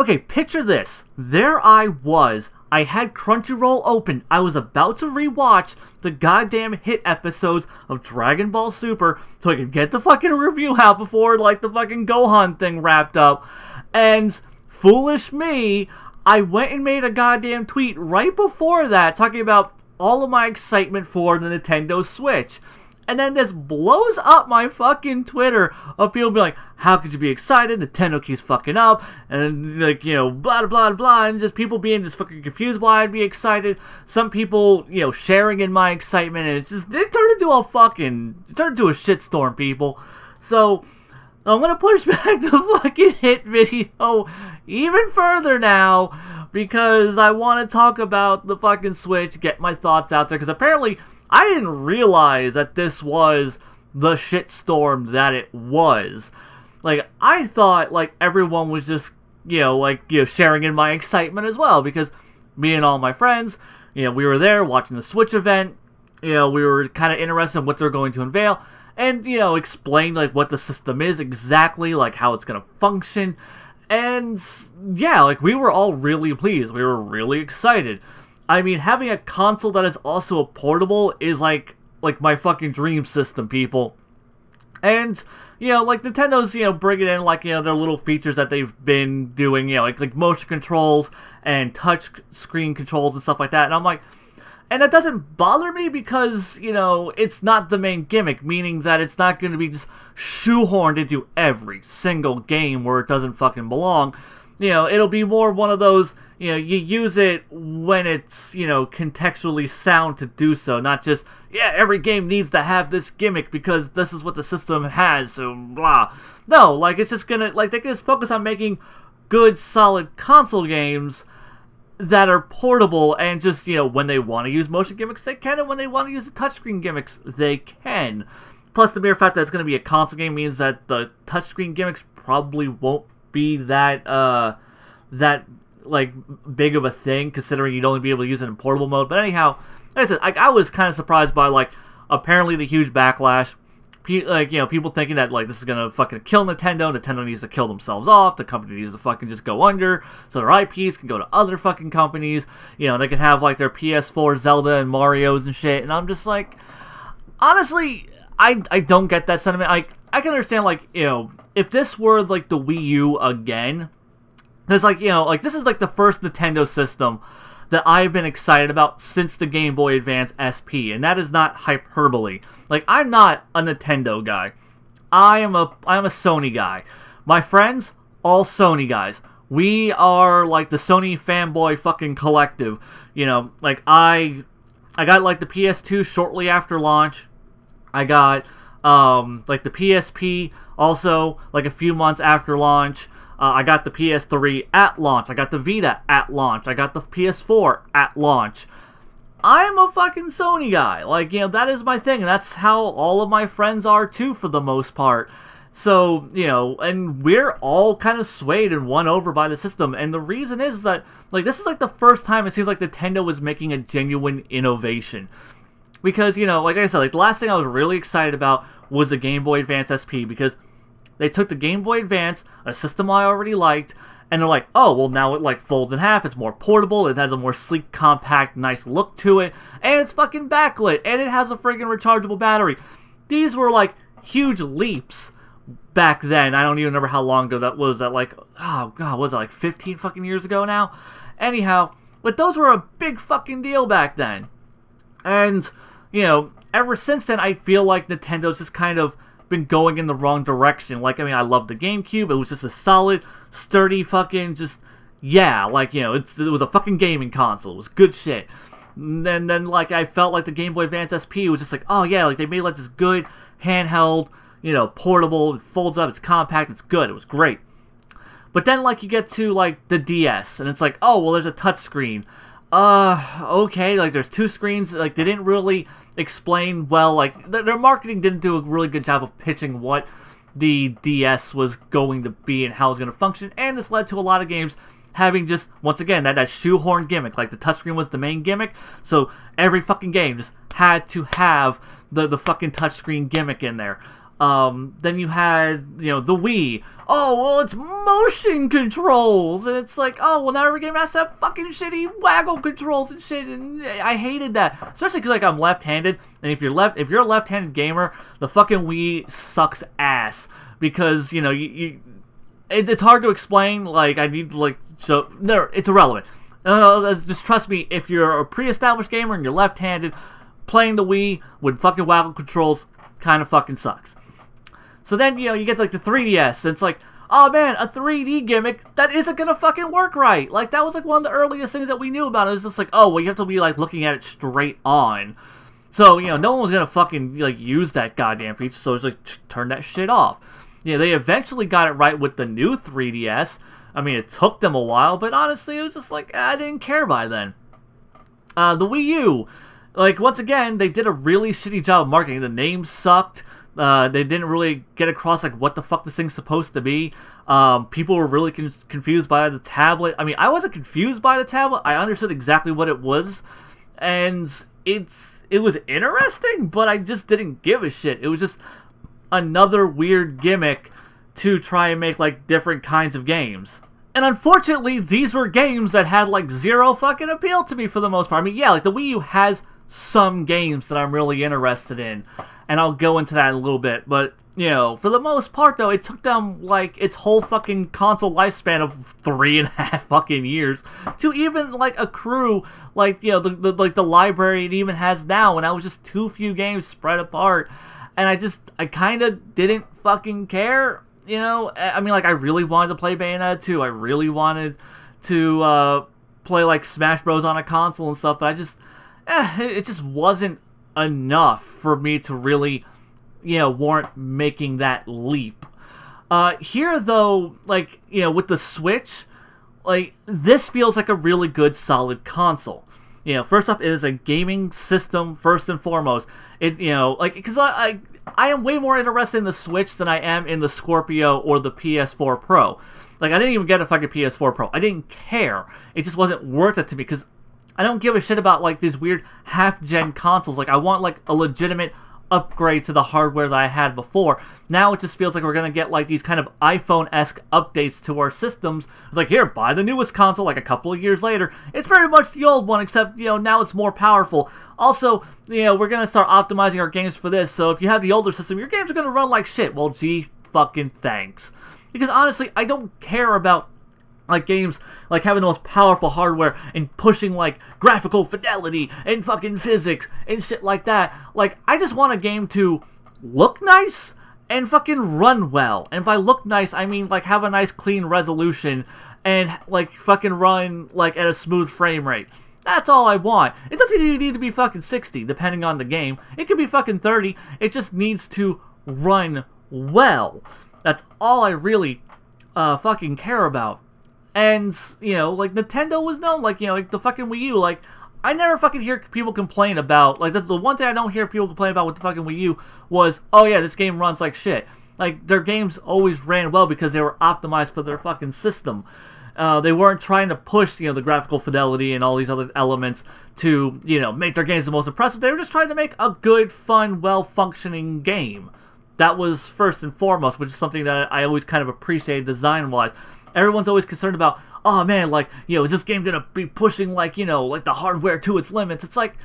Okay, picture this. There I was. I had Crunchyroll open. I was about to rewatch the goddamn hit episodes of Dragon Ball Super so I could get the fucking review out before, like, the fucking Gohan thing wrapped up. And, foolish me, I went and made a goddamn tweet right before that talking about all of my excitement for the Nintendo Switch. And then this blows up my fucking Twitter of people being like, how could you be excited? Nintendo keeps fucking up. And, like, you know, blah, blah, blah. And just people being just fucking confused why I'd be excited. Some people, you know, sharing in my excitement. And it turned into a shitstorm, people. So, I'm gonna push back the fucking hit video even further now. Because I want to talk about the fucking Switch, get my thoughts out there. Because apparently I didn't realize that this was the shitstorm that it was. Like, I thought, like, everyone was just, sharing in my excitement as well, because me and all my friends, we were there watching the Switch event, we were kind of interested in what they're going to unveil, and, explain, like, what the system is exactly, like, how it's going to function, and, yeah, like, we were all really pleased, we were really excited. I mean, having a console that is also a portable is like my fucking dream system, people. And, like Nintendo's, bringing in, like, their little features that they've been doing, like motion controls and touch screen controls and stuff like that. And I'm like, and that doesn't bother me because, it's not the main gimmick, meaning that it's not going to be just shoehorned into every single game where it doesn't fucking belong. It'll be more one of those, you use it when it's, contextually sound to do so, not just, yeah, every game needs to have this gimmick because this is what the system has, so blah. No, like, it's just gonna, like, they can just focus on making good, solid console games that are portable and just, when they want to use motion gimmicks, they can, and when they want to use the touchscreen gimmicks, they can. Plus, the mere fact that it's going to be a console game means that the touchscreen gimmicks probably won't be that like big of a thing, considering you'd only be able to use it in portable mode. But anyhow, like I said, I was kind of surprised by, like, apparently the huge backlash. People thinking that, like, this is gonna fucking kill Nintendo. Nintendo needs to kill themselves off. The company needs to fucking just go under, so their IPs can go to other fucking companies. They can have, like, their PS4 Zelda and Mario's and shit. And I'm just like, honestly, I don't get that sentiment. I can understand, like, if this were, like, the Wii U again, because, like, this is, like, the first Nintendo system that I've been excited about since the Game Boy Advance SP, and that is not hyperbole. Like, I'm not a Nintendo guy. I am a Sony guy. My friends, all Sony guys. We are, like, the Sony fanboy fucking collective. Like, I got, like, the PS2 shortly after launch. I got, like, the PSP also, like, a few months after launch. I got the PS3 at launch. I got the Vita at launch. I got the PS4 at launch. I'm a fucking Sony guy. Like, that is my thing. And that's how all of my friends are, too, for the most part. So, and we're all kind of swayed and won over by the system. And the reason is that, like, this is, like, the first time it seems like Nintendo was making a genuine innovation. Because, like I said, like, the last thing I was really excited about was the Game Boy Advance SP, because they took the Game Boy Advance, a system I already liked, and they're like, oh, well, now it, like, folds in half, it's more portable, it has a more sleek, compact, nice look to it, and it's fucking backlit, and it has a friggin' rechargeable battery. These were, like, huge leaps back then. I don't even remember how long ago that was. That, like, oh, God, was it, like, 15 fucking years ago now? Anyhow, but those were a big fucking deal back then. And, ever since then, I feel like Nintendo's just kind of been going in the wrong direction. Like, I mean, I love the GameCube. It was just a solid, sturdy fucking just, yeah, like, it was a fucking gaming console. It was good shit. And then, like, I felt like the Game Boy Advance SP was just like, oh, yeah, like, they made, like, this good handheld, portable, it folds up, it's compact, it's good, it was great. But then, like, you get to, like, the DS, and it's like, oh, well, there's a touchscreen. Okay, like, there's two screens, like, they didn't really explain well, like, their marketing didn't do a really good job of pitching what the DS was going to be and how it was going to function, and this led to a lot of games having just, once again, that shoehorn gimmick. Like, the touchscreen was the main gimmick, so every fucking game just had to have the fucking touchscreen gimmick in there. Then you had, you know, the Wii. Oh, well, it's motion controls, and it's like, oh, well, now every game has to have fucking shitty waggle controls and shit, and I hated that, especially because, like, I'm left-handed, and if you're a left-handed gamer, the fucking Wii sucks ass, because, you know, it's hard to explain, like, I need to, like, show, no, it's irrelevant. Just trust me, if you're a pre-established gamer and you're left-handed, playing the Wii with fucking waggle controls kind of fucking sucks. So then, you know, you get, like, the 3DS, and it's like, oh, man, a 3D gimmick, that isn't gonna fucking work right. Like, that was, like, one of the earliest things that we knew about. It was just like, oh, well, you have to be, like, looking at it straight on. So, you know, no one was gonna fucking, like, use that goddamn feature, so it's like, turn that shit off. You know, they eventually got it right with the new 3DS. I mean, it took them a while, but honestly, it was just like, I didn't care by then. The Wii U, like, once again, they did a really shitty job of marketing. The name sucked. They didn't really get across, like, what the fuck this thing's supposed to be. People were really confused by the tablet. I mean, I wasn't confused by the tablet. I understood exactly what it was. And it was interesting, but I just didn't give a shit. It was just another weird gimmick to try and make, like, different kinds of games. And unfortunately, these were games that had, like, zero fucking appeal to me for the most part. I mean, yeah, like, the Wii U has some games that I'm really interested in, and I'll go into that in a little bit, but, you know, for the most part, though, it took them, like, its whole fucking console lifespan of 3.5 fucking years to even, like, accrue, like, you know, the library it even has now, and that was just too few games spread apart, and I kind of didn't fucking care, you know? I mean, like, I really wanted to play Bayonetta 2, I really wanted to, play, like, Smash Bros. On a console and stuff, but I just... it just wasn't enough for me to really, you know, warrant making that leap. Here, though, like, you know, with the Switch, like, this feels like a really good, solid console. You know, first off, it is a gaming system, first and foremost. It, you know, like, because I am way more interested in the Switch than I am in the Scorpio or the PS4 Pro. Like, I didn't even get a fucking PS4 Pro. I didn't care. It just wasn't worth it to me, because I don't give a shit about, like, these weird half-gen consoles. Like, I want, like, a legitimate upgrade to the hardware that I had before. Now it just feels like we're gonna get, like, these kind of iPhone-esque updates to our systems. It's like, here, buy the newest console, like, a couple of years later. It's very much the old one, except, you know, now it's more powerful. Also, you know, we're gonna start optimizing our games for this, so if you have the older system, your games are gonna run like shit. Well, gee fucking thanks. Because, honestly, I don't care about, like, games, like, having the most powerful hardware and pushing, like, graphical fidelity and fucking physics and shit like that. Like, I just want a game to look nice and fucking run well. And by look nice, I mean, like, have a nice clean resolution and, like, fucking run, like, at a smooth frame rate. That's all I want. It doesn't even need to be fucking 60, depending on the game. It could be fucking 30. It just needs to run well. That's all I really fucking care about. And, you know, like, Nintendo was known, like, you know, like, the fucking Wii U, like, I never fucking hear people complain about, like, the one thing I don't hear people complain about with the fucking Wii U was, oh yeah, this game runs like shit. Like, their games always ran well because they were optimized for their fucking system. They weren't trying to push, you know, the graphical fidelity and all these other elements to, you know, make their games the most impressive. They were just trying to make a good, fun, well-functioning game. That was first and foremost, which is something that I always kind of appreciated design-wise. Everyone's always concerned about, oh man, like, you know, is this game gonna be pushing, like, you know, like, the hardware to its limits? It's like,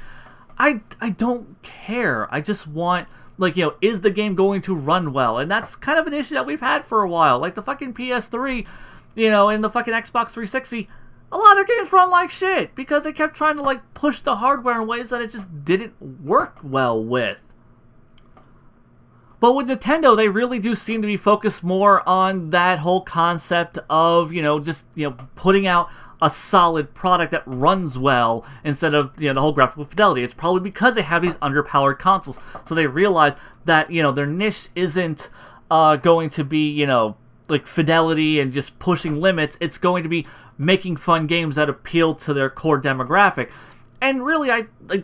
I don't care. I just want, like, you know, is the game going to run well? And that's kind of an issue that we've had for a while. Like, the fucking PS3, you know, and the fucking Xbox 360, a lot of games run like shit because they kept trying to, like, push the hardware in ways that it just didn't work well with. But with Nintendo, they really do seem to be focused more on that whole concept of, you know, just, you know, putting out a solid product that runs well instead of, you know, the whole graphical fidelity. It's probably because they have these underpowered consoles. So they realize that, you know, their niche isn't going to be, you know, like, fidelity and just pushing limits. It's going to be making fun games that appeal to their core demographic. And really,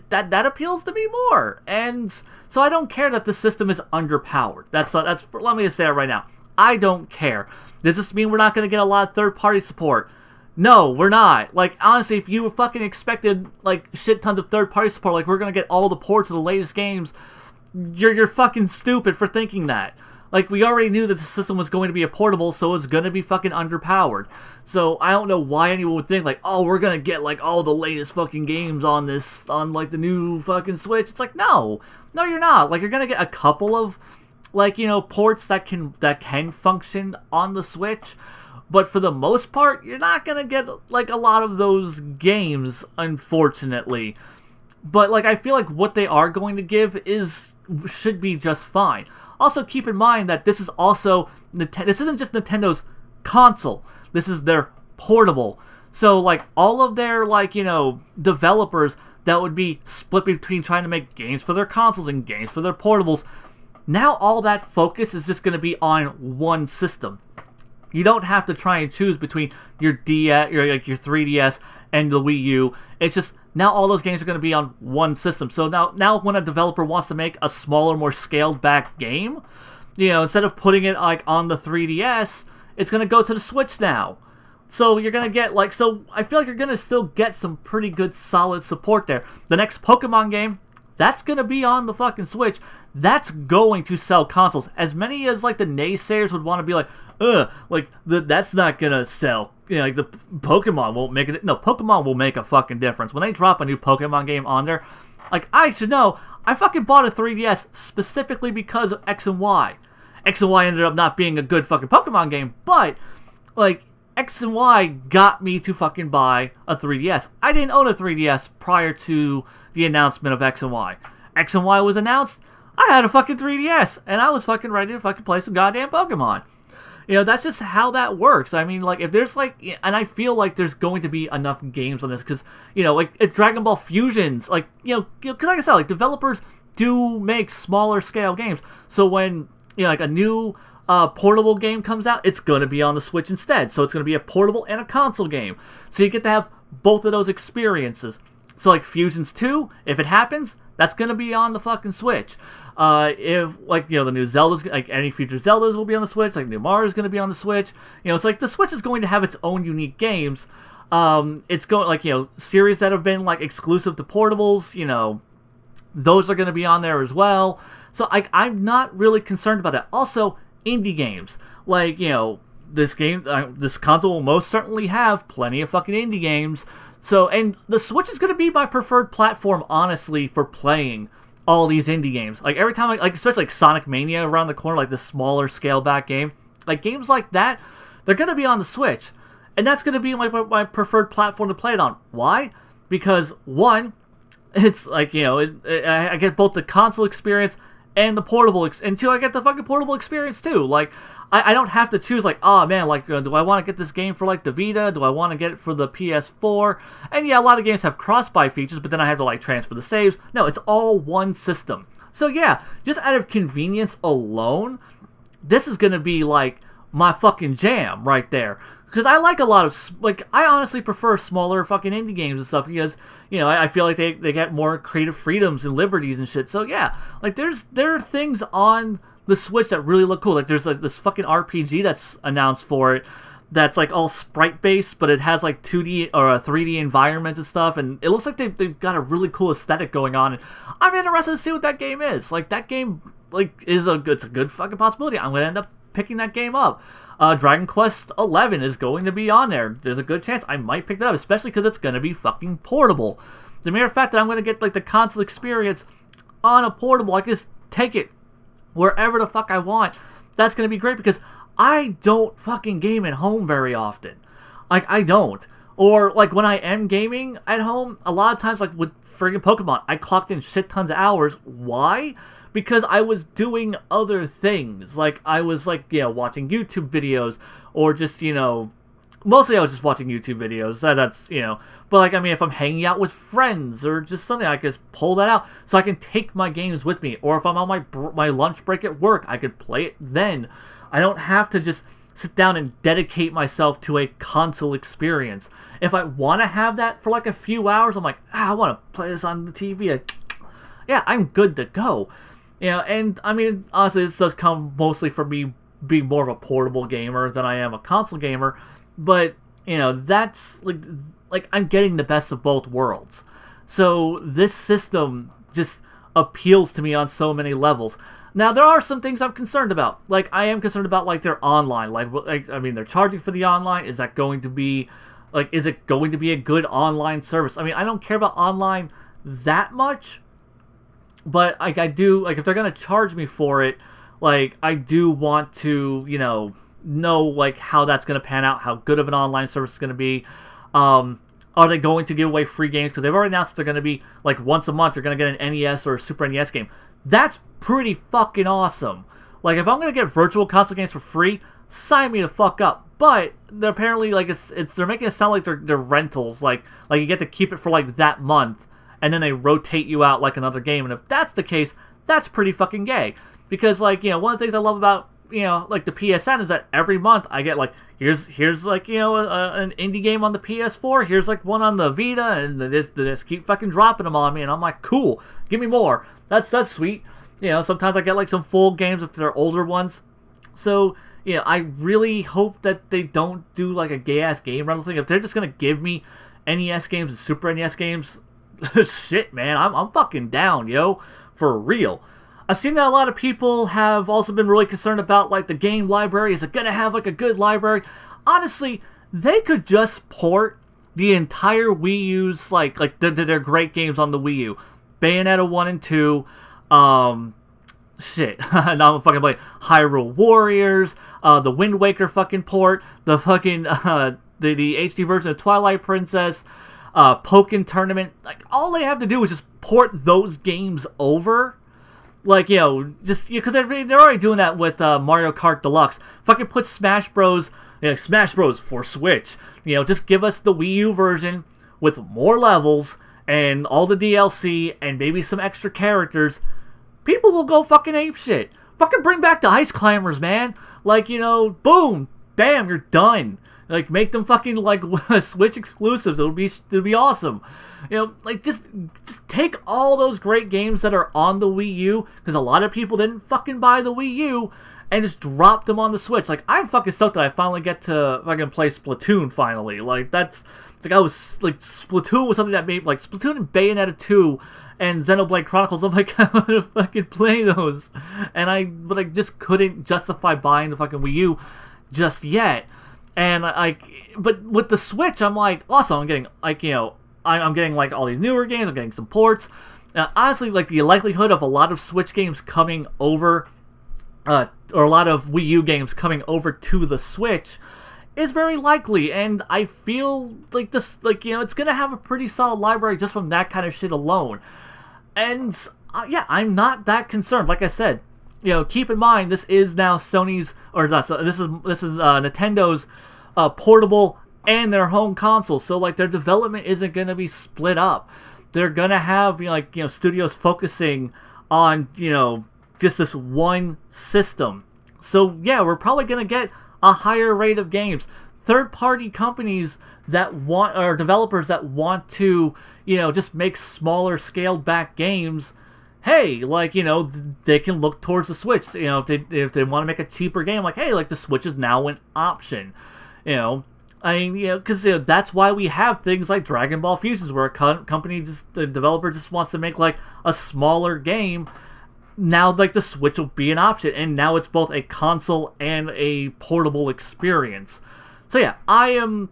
that appeals to me more. And so I don't care that the system is underpowered. That's let me just say it right now. I don't care. Does this mean we're not going to get a lot of third-party support? No, we're not. Like, honestly, if you fucking expected, like, shit tons of third-party support, like, we're going to get all the ports of the latest games, you're fucking stupid for thinking that. Like, we already knew that the system was going to be a portable, so it's going to be fucking underpowered. So, I don't know why anyone would think, like, oh, we're going to get, like, all the latest fucking games on this, on, like, the new fucking Switch. It's like, no. No, you're not. Like, you're going to get a couple of, like, you know, ports that can function on the Switch. But for the most part, you're not going to get, like, a lot of those games, unfortunately. But, like, I feel like what they are going to give should be just fine. Also, keep in mind that this is also this isn't just Nintendo's console. This is their portable. So, like, all of their, like, you know, developers that would be split between trying to make games for their consoles and games for their portables, now all that focus is just going to be on one system. You don't have to try and choose between your DS, your 3DS and the Wii U. It's just now all those games are going to be on one system. So now when a developer wants to make a smaller, more scaled back game, you know, instead of putting it like on the 3DS, it's going to go to the Switch now. So you're going to get like, so I feel like you're going to still get some pretty good solid support there. The next Pokemon game, that's going to be on the fucking Switch. That's going to sell consoles. As many as, like, the naysayers would want to be like, that's not going to sell. You know, like, the Pokemon won't make it. No, Pokemon will make a fucking difference. When they drop a new Pokemon game on there, like, I should know, I fucking bought a 3DS specifically because of X and Y. X and Y ended up not being a good fucking Pokemon game, but, like, X and Y got me to fucking buy a 3DS. I didn't own a 3DS prior to the announcement of X and Y. X and Y was announced, I had a fucking 3DS, and I was fucking ready to fucking play some goddamn Pokemon. You know, that's just how that works. I mean, like, if there's, like, and I feel like there's going to be enough games on this, because, you know, like, if Dragon Ball Fusions, like, you know, because like I said, like, developers do make smaller scale games, so when, you know, like, a new portable game comes out, it's going to be on the Switch instead, so it's going to be a portable and a console game, so you get to have both of those experiences. So, like, Fusions 2, if it happens, that's going to be on the fucking Switch. If, like, you know, the new Zeldas, like, any future Zeldas will be on the Switch, like, new Mario's going to be on the Switch. You know, it's like, the Switch is going to have its own unique games. It's going, like, you know, series that have been, like, exclusive to portables, you know, those are going to be on there as well. So, I'm not really concerned about that. Also, indie games. Like, you know, this console will most certainly have plenty of fucking indie games. So, and the Switch is going to be my preferred platform, honestly, for playing all these indie games. Like, every time, like, especially like Sonic Mania around the corner, like this smaller scale back game, like games like that, they're going to be on the Switch. And that's going to be my preferred platform to play it on. Why? Because, one, it's like, you know, I get both the console experience and the portable, and two, I get the fucking portable experience too. Like, I don't have to choose, like, oh man, like, do I want to get this game for, like, the Vita? Do I want to get it for the PS4? And yeah, a lot of games have cross-buy features, but then I have to, like, transfer the saves. No, it's all one system. So yeah, just out of convenience alone, this is gonna be, like, my fucking jam right there. Because I like a lot of, like, I honestly prefer smaller fucking indie games and stuff because, you know, I feel like they get more creative freedoms and liberties and shit. So yeah, like, there are things on the Switch that really look cool. Like, there's, like, this fucking RPG that's announced for it that's, like, all sprite-based, but it has, like, 2D or 3D environments and stuff, and it looks like they've got a really cool aesthetic going on, and I'm interested to see what that game is. Like, that game, like, it's a good fucking possibility. I'm gonna end up picking that game up. Dragon Quest XI is going to be on there. There's a good chance I might pick that up, especially because it's going to be fucking portable. The mere fact that I'm going to get, like, the console experience on a portable, I can just take it wherever the fuck I want. That's going to be great because I don't fucking game at home very often. Like, I don't. Or, like, when I am gaming at home, a lot of times, like, with friggin' Pokemon, I clocked in shit tons of hours. Why? Because I was doing other things. Like, I was, like, you know, watching YouTube videos, or just, you know, mostly I was just watching YouTube videos. That's, you know, but, like, I mean, if I'm hanging out with friends, or just something, I can just pull that out, so I can take my games with me. Or if I'm on my lunch break at work, I could play it then. I don't have to just sit down and dedicate myself to a console experience. If I want to have that for, like, a few hours, I'm like, I want to play this on the TV. Yeah, I'm good to go. You know, and, I mean, honestly, this does come mostly from me being more of a portable gamer than I am a console gamer, but, you know, that's, like I'm getting the best of both worlds. So, this system just appeals to me on so many levels. Now, there are some things I'm concerned about. Like, I am concerned about, like, their online. Like, I mean, they're charging for the online. Is that going to be, like, is it going to be a good online service? I mean, I don't care about online that much, but, like, I do, like, if they're going to charge me for it, like, I do want to, you know, like, how that's going to pan out, how good of an online service is going to be. Are they going to give away free games? Because they've already announced they're going to be, like, once a month, you're going to get an NES or a Super NES game. That's pretty fucking awesome. Like, if I'm going to get virtual console games for free, sign me the fuck up. But they're apparently, like, they're making it sound like they're rentals. Like you get to keep it for, like, that month, and then they rotate you out like another game. And if that's the case, that's pretty fucking gay. Because, like, you know, one of the things I love about, you know, like, the PSN is that every month I get, like, here's like, you know, an indie game on the PS4, here's, like, one on the Vita, and they just keep fucking dropping them on me, and I'm like, cool, give me more. That's sweet. You know, sometimes I get, like, some full games if they're older ones. So, you know, I really hope that they don't do, like, a gay-ass game rental thing. If they're just gonna give me NES games and Super NES games, shit, man, I'm fucking down, yo, for real. I've seen that a lot of people have also been really concerned about, like, the game library. Is it going to have, like, a good library? Honestly, they could just port the entire Wii U's, like their great games on the Wii U. Bayonetta 1 and 2, shit, now I'm fucking playing Hyrule Warriors, the Wind Waker fucking port, the fucking, the HD version of Twilight Princess, Pokken Tournament. Like, all they have to do is just port those games over. Like, you know, just because they're already doing that with Mario Kart Deluxe. Fucking put Smash Bros. You know, Smash Bros. For Switch. You know, just give us the Wii U version with more levels and all the DLC and maybe some extra characters. People will go fucking apeshit. Fucking bring back the Ice Climbers, man. Like, you know, boom, bam, you're done. Like, make them fucking, like, Switch exclusives. It'll be awesome. You know, like, just take all those great games that are on the Wii U, because a lot of people didn't fucking buy the Wii U, and just drop them on the Switch. Like, I'm fucking stoked that I finally get to fucking play Splatoon, finally. Like, that's, like, Splatoon was something that made, like, Splatoon and Bayonetta 2 and Xenoblade Chronicles, I'm like, I want to fucking play those. But I just couldn't justify buying the fucking Wii U just yet. And, but with the Switch, I'm like, awesome, I'm getting, like, you know, I'm getting, like, all these newer games, I'm getting some ports. Honestly, like, the likelihood of a lot of Switch games coming over, or a lot of Wii U games coming over to the Switch is very likely, and I feel like this, like, you know, it's gonna have a pretty solid library just from that kind of shit alone. And, yeah, I'm not that concerned. Like I said, you know, keep in mind, this is now Sony's, or not, so this is Nintendo's portable and their home console. So, like, their development isn't going to be split up. They're going to have, you know, like, you know, studios focusing on, you know, just this one system. So, yeah, we're probably going to get a higher rate of games. Third-party companies that want, or developers that want to, you know, just make smaller, scaled-back games, hey, like, you know, they can look towards the Switch. You know, if they want to make a cheaper game, like, hey, like, the Switch is now an option. You know, I mean, you know, because, you know, that's why we have things like Dragon Ball Fusions, where a company, the developer just wants to make, like, a smaller game. Now, like, the Switch will be an option, and now it's both a console and a portable experience. So, yeah, I am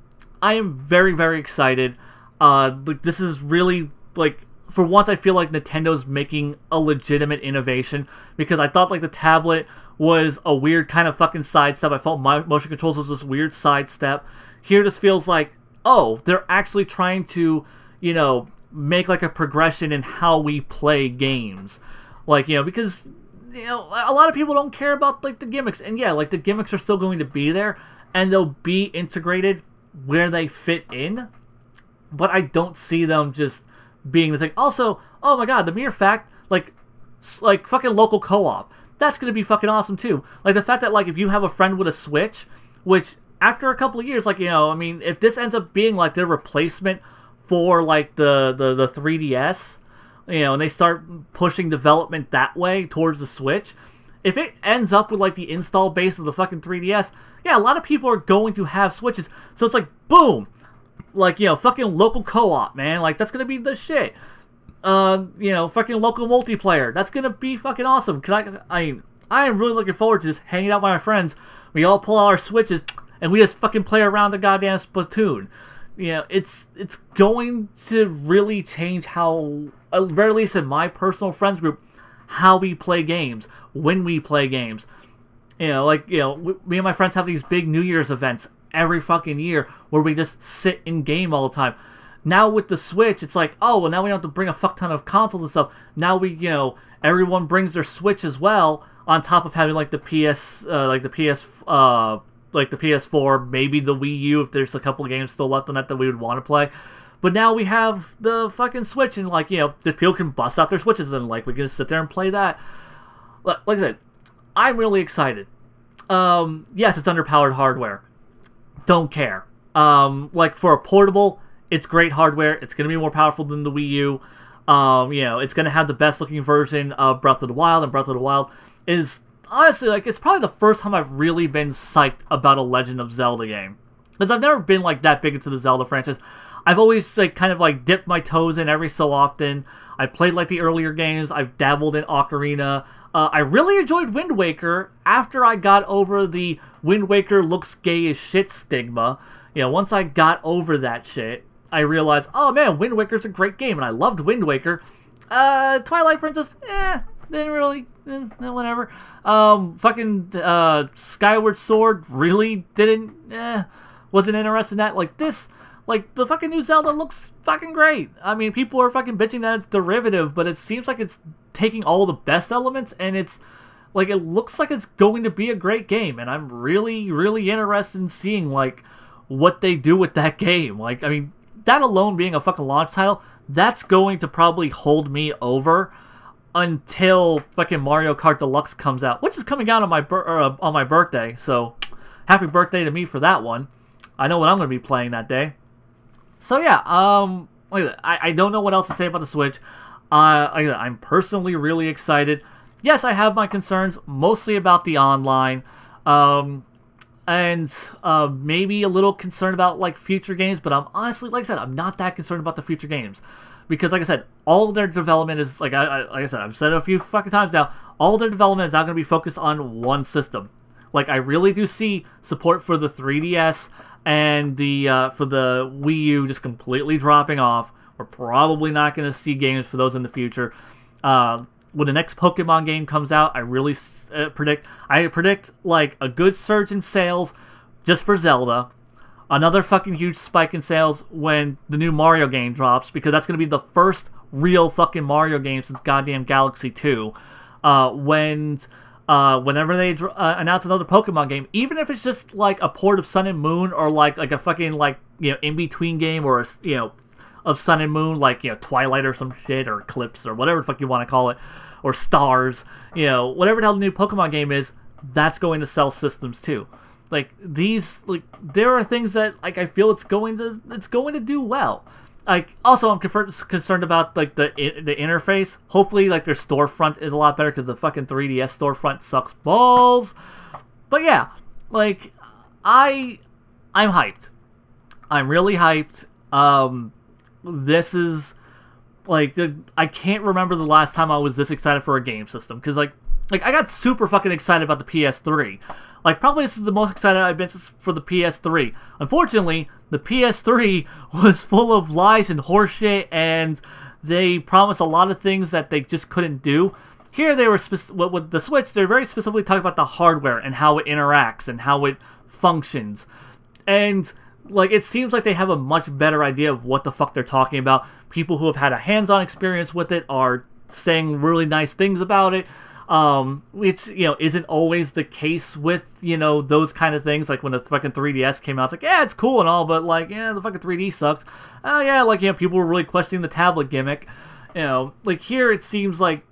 very, very excited. Like, this is really, like, for once, I feel like Nintendo's making a legitimate innovation, because I thought, like, the tablet was a weird kind of fucking sidestep. I felt my motion controls was this weird sidestep. Here, this feels like, oh, they're actually trying to, you know, make, like, a progression in how we play games. Like, you know, because, you know, a lot of people don't care about, like, the gimmicks. And, yeah, like, the gimmicks are still going to be there, and they'll be integrated where they fit in. But I don't see them just being the thing. Also, oh my god, the mere fact, like fucking local co-op, that's gonna be fucking awesome too. Like, the fact that, like, if you have a friend with a Switch, which after a couple of years, like, you know, I mean, if this ends up being, like, their replacement for, like, the 3DS, you know, and they start pushing development that way towards the Switch, if it ends up with, like, the install base of the fucking 3DS, yeah, a lot of people are going to have Switches. So it's like, boom, like, you know, fucking local co-op, man. Like, that's gonna be the shit. you know, fucking local multiplayer. That's gonna be fucking awesome. I am really looking forward to just hanging out with my friends. We all pull out our Switches and we just fucking play around the goddamn Splatoon. You know, it's going to really change how, at the very least in my personal friends group, how we play games, when we play games. You know, like, you know, me and my friends have these big New Year's events every fucking year where we just sit and game all the time. Now with the Switch, it's like, oh, well, now we don't have to bring a fuck ton of consoles and stuff. Now we, you know, everyone brings their Switch as well, on top of having like the PS4, maybe the Wii U if there's a couple of games still left on that we would want to play. But now we have the fucking Switch, and like, you know, the people can bust out their Switches and like we can just sit there and play that. Like I said, I'm really excited. Yes, it's underpowered hardware. Don't care. Like for a portable, it's great hardware. It's gonna be more powerful than the Wii U. You know, it's gonna have the best looking version of Breath of the Wild, and Breath of the Wild is honestly, like, it's probably the first time I've really been psyched about a Legend of Zelda game. Because I've never been, like, that big into the Zelda franchise. I've always, like, kind of, like, dipped my toes in every so often. I played, like, the earlier games. I've dabbled in Ocarina. I really enjoyed Wind Waker after I got over the Wind Waker looks gay as shit stigma. You know, once I got over that shit, I realized, oh, man, Wind Waker's a great game, and I loved Wind Waker. Twilight Princess, didn't really, whatever. Fucking Skyward Sword really wasn't interested in that. Like this, like the fucking new Zelda looks fucking great. I mean, people are fucking bitching that it's derivative, but it seems like it's taking all the best elements, and it's like, it looks like it's going to be a great game, and I'm really, really interested in seeing like what they do with that game. Like, I mean, that alone being a fucking launch title, that's going to probably hold me over until fucking Mario Kart Deluxe comes out, which is coming out on my birthday. So, happy birthday to me for that one. I know what I'm going to be playing that day. So yeah, I don't know what else to say about the Switch. I'm personally really excited. Yes, I have my concerns, mostly about the online, and maybe a little concerned about like future games. But I'm honestly, like I said, I'm not that concerned about the future games. Because, like I said, all of their development is, like I said, I've said it a few fucking times now, all of their development is not going to be focused on one system. Like, I really do see support for the 3DS and for the Wii U just completely dropping off. We're probably not going to see games for those in the future. When the next Pokemon game comes out, I really predict, like, a good surge in sales just for Zelda. Another fucking huge spike in sales when the new Mario game drops, because that's going to be the first real fucking Mario game since goddamn Galaxy 2. Whenever they announce another Pokemon game, even if it's just like a port of Sun and Moon, or like a fucking, like, you know, in-between game, or, you know, of Sun and Moon, like, you know, Twilight or some shit, or Eclipse, or whatever the fuck you want to call it, or Stars, you know, whatever the hell the new Pokemon game is, that's going to sell systems too. Like, these, like, there are things that, like, I feel it's going to do well. Like, also, I'm concerned about, like, the interface. Hopefully, like, their storefront is a lot better, because the fucking 3DS storefront sucks balls. But yeah, like, I'm hyped. I'm really hyped. This is, like, I can't remember the last time I was this excited for a game system, because, like, I got super fucking excited about the PS3. Like, probably this is the most excited I've been for the PS3. Unfortunately, the PS3 was full of lies and horseshit, and they promised a lot of things that they just couldn't do. Here, they were with the Switch, they're very specifically talking about the hardware and how it interacts and how it functions. And, like, it seems like they have a much better idea of what the fuck they're talking about. People who have had a hands-on experience with it are saying really nice things about it. Which, you know, isn't always the case with, you know, those kind of things. Like, when the fucking 3DS came out, it's like, yeah, it's cool and all, but, like, yeah, the fucking 3D sucks. Oh, yeah, like, you know, people were really questioning the tablet gimmick. You know, like, here it seems like,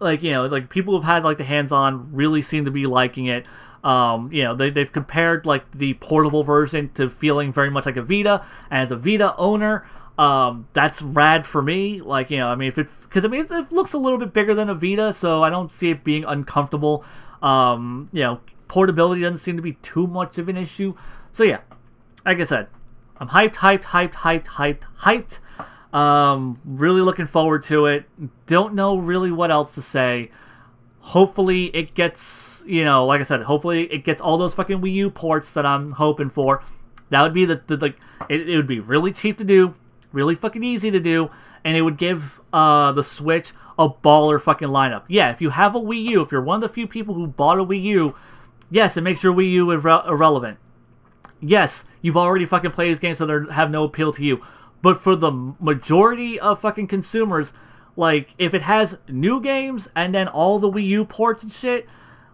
you know, like, people who've had, like, the hands-on really seem to be liking it. You know, they've compared, like, the portable version to feeling very much like a Vita. And as a Vita owner, that's rad for me. Like, you know, I mean, because I mean, it looks a little bit bigger than a Vita, so I don't see it being uncomfortable. You know, portability doesn't seem to be too much of an issue. So yeah, like I said, I'm hyped. Really looking forward to it. Don't know really what else to say. Hopefully it gets, like I said, hopefully it gets all those fucking Wii U ports that I'm hoping for. That would be it would be really cheap to do, really fucking easy to do, and it would give the Switch a baller fucking lineup. Yeah, if you have a Wii U, if you're one of the few people who bought a Wii U, yes, it makes your Wii U irrelevant. Yes, you've already fucking played these games, so they have no appeal to you. But for the majority of fucking consumers, like, if it has new games and then all the Wii U ports and shit,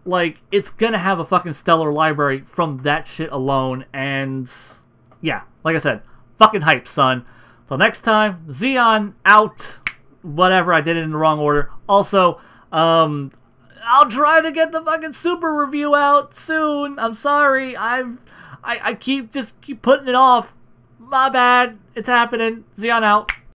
like, it's gonna have a fucking stellar library from that shit alone. And yeah, like I said, fucking hype, son. Till next time, Xeon out. Whatever, I did it in the wrong order. Also, I'll try to get the fucking Super review out soon. I'm sorry. I keep putting it off. My bad. It's happening. Xeon out.